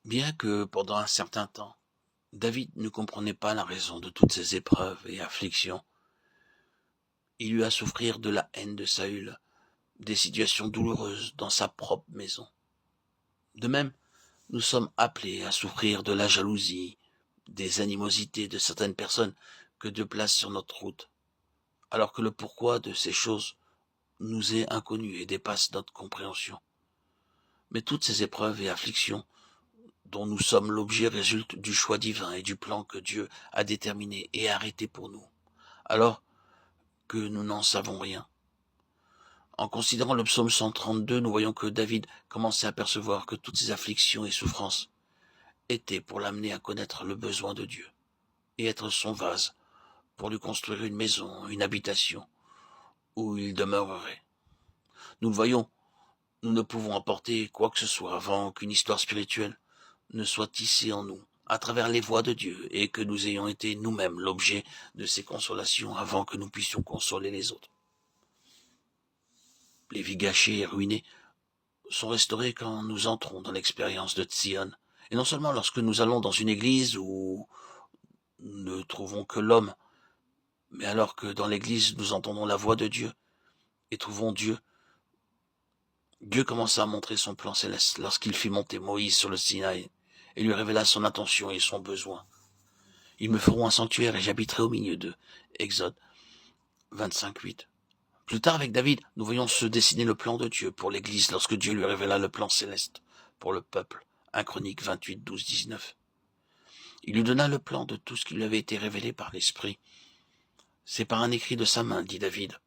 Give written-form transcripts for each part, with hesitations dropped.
Bien que pendant un certain temps, David ne comprenait pas la raison de toutes ces épreuves et afflictions, il eut à souffrir de la haine de Saül, des situations douloureuses dans sa propre maison. De même, nous sommes appelés à souffrir de la jalousie, des animosités de certaines personnes que Dieu place sur notre route, alors que le pourquoi de ces choses nous est inconnu et dépasse notre compréhension. Mais toutes ces épreuves et afflictions dont nous sommes l'objet résultent du choix divin et du plan que Dieu a déterminé et arrêté pour nous, alors que nous n'en savons rien. En considérant le psaume 132, nous voyons que David commençait à percevoir que toutes ces afflictions et souffrances étaient pour l'amener à connaître le besoin de Dieu et être son vase pour lui construire une maison, une habitation où il demeurerait. Nous le voyons, nous ne pouvons apporter quoi que ce soit avant qu'une histoire spirituelle ne soit tissée en nous à travers les voies de Dieu et que nous ayons été nous-mêmes l'objet de ces consolations avant que nous puissions consoler les autres. Les vies gâchées et ruinées sont restaurées quand nous entrons dans l'expérience de Tzion. Et non seulement lorsque nous allons dans une église où nous ne trouvons que l'homme, mais alors que dans l'église nous entendons la voix de Dieu et trouvons Dieu. Dieu commença à montrer son plan céleste lorsqu'il fit monter Moïse sur le Sinaï et lui révéla son intention et son besoin. Ils me feront un sanctuaire et j'habiterai au milieu d'eux. Exode 25:8. Plus tard, avec David, nous voyons se dessiner le plan de Dieu pour l'Église lorsque Dieu lui révéla le plan céleste pour le peuple. 1 Chroniques 28, 12, 19. Il lui donna le plan de tout ce qui lui avait été révélé par l'Esprit. C'est par un écrit de sa main, dit David,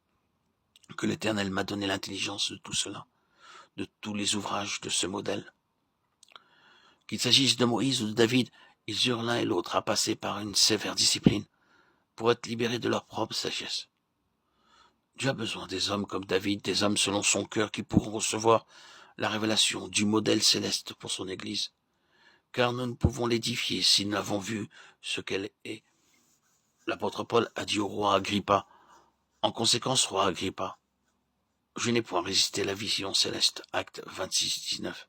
que l'Éternel m'a donné l'intelligence de tout cela, de tous les ouvrages de ce modèle. Qu'il s'agisse de Moïse ou de David, ils eurent l'un et l'autre à passer par une sévère discipline pour être libérés de leur propre sagesse. Dieu a besoin des hommes comme David, des hommes selon son cœur qui pourront recevoir la révélation du modèle céleste pour son Église, car nous ne pouvons l'édifier si nous n'avons vu ce qu'elle est. L'apôtre Paul a dit au roi Agrippa, en conséquence, roi Agrippa, je n'ai point résisté à la vision céleste, acte 26, 19.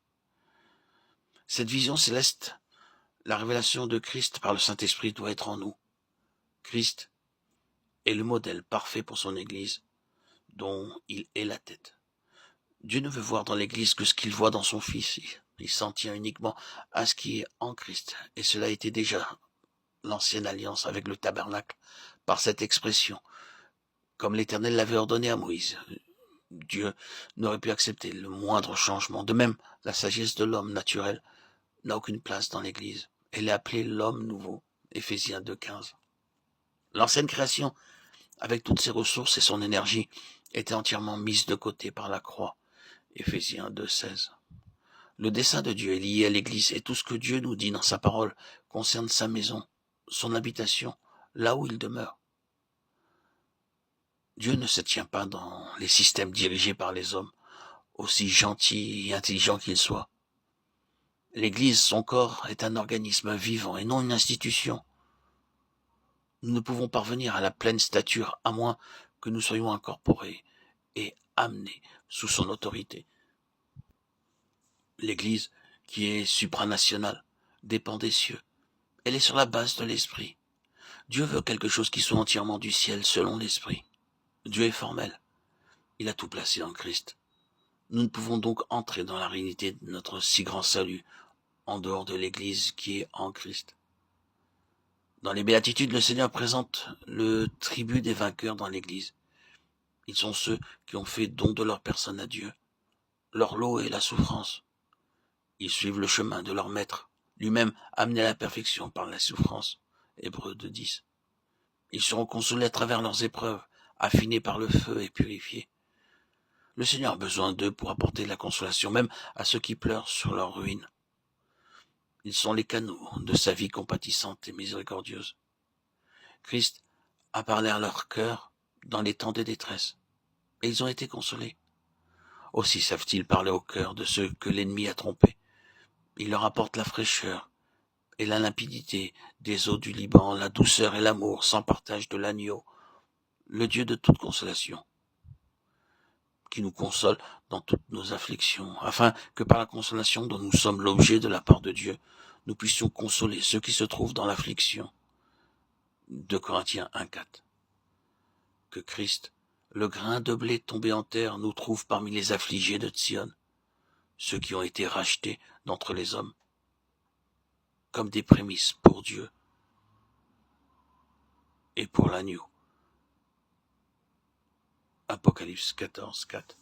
Cette vision céleste, la révélation de Christ par le Saint-Esprit doit être en nous. Christ est le modèle parfait pour son Église, dont il est la tête. Dieu ne veut voir dans l'Église que ce qu'il voit dans son Fils. Il s'en tient uniquement à ce qui est en Christ. Et cela était déjà l'ancienne alliance avec le tabernacle, par cette expression, comme l'Éternel l'avait ordonné à Moïse. Dieu n'aurait pu accepter le moindre changement. De même, la sagesse de l'homme naturel n'a aucune place dans l'Église. Elle est appelée l'homme nouveau. Éphésiens 2,15. L'ancienne création, avec toutes ses ressources et son énergie, était entièrement mise de côté par la croix. Éphésiens 2,16. Le dessein de Dieu est lié à l'Église et tout ce que Dieu nous dit dans sa parole concerne sa maison, son habitation, là où il demeure. Dieu ne se tient pas dans les systèmes dirigés par les hommes, aussi gentils et intelligents qu'ils soient. L'Église, son corps, est un organisme vivant et non une institution. Nous ne pouvons parvenir à la pleine stature à moins que nous soyons incorporés et amenés sous son autorité. L'Église, qui est supranationale, dépend des cieux. Elle est sur la base de l'esprit. Dieu veut quelque chose qui soit entièrement du ciel selon l'esprit. Dieu est formel. Il a tout placé en Christ. Nous ne pouvons donc entrer dans la réalité de notre si grand salut en dehors de l'Église qui est en Christ. Dans les béatitudes, le Seigneur présente le tribut des vainqueurs dans l'Église. Ils sont ceux qui ont fait don de leur personne à Dieu. Leur lot est la souffrance. Ils suivent le chemin de leur maître, lui-même amené à la perfection par la souffrance. Hébreux 2,10. Ils seront consolés à travers leurs épreuves, affinés par le feu et purifiés. Le Seigneur a besoin d'eux pour apporter la consolation même à ceux qui pleurent sur leur ruine. Ils sont les canaux de sa vie compatissante et miséricordieuse. Christ a parlé à leur cœur dans les temps de détresse, et ils ont été consolés. Aussi savent-ils parler au cœur de ceux que l'ennemi a trompés. Il leur apporte la fraîcheur et la limpidité des eaux du Liban, la douceur et l'amour sans partage de l'agneau, le Dieu de toute consolation, qui nous console dans toutes nos afflictions, afin que par la consolation dont nous sommes l'objet de la part de Dieu, nous puissions consoler ceux qui se trouvent dans l'affliction. 2 Corinthiens 1,4. Que Christ, le grain de blé tombé en terre, nous trouve parmi les affligés de Sion, ceux qui ont été rachetés d'entre les hommes, comme des prémices pour Dieu et pour l'agneau. Apocalypse 14, 4.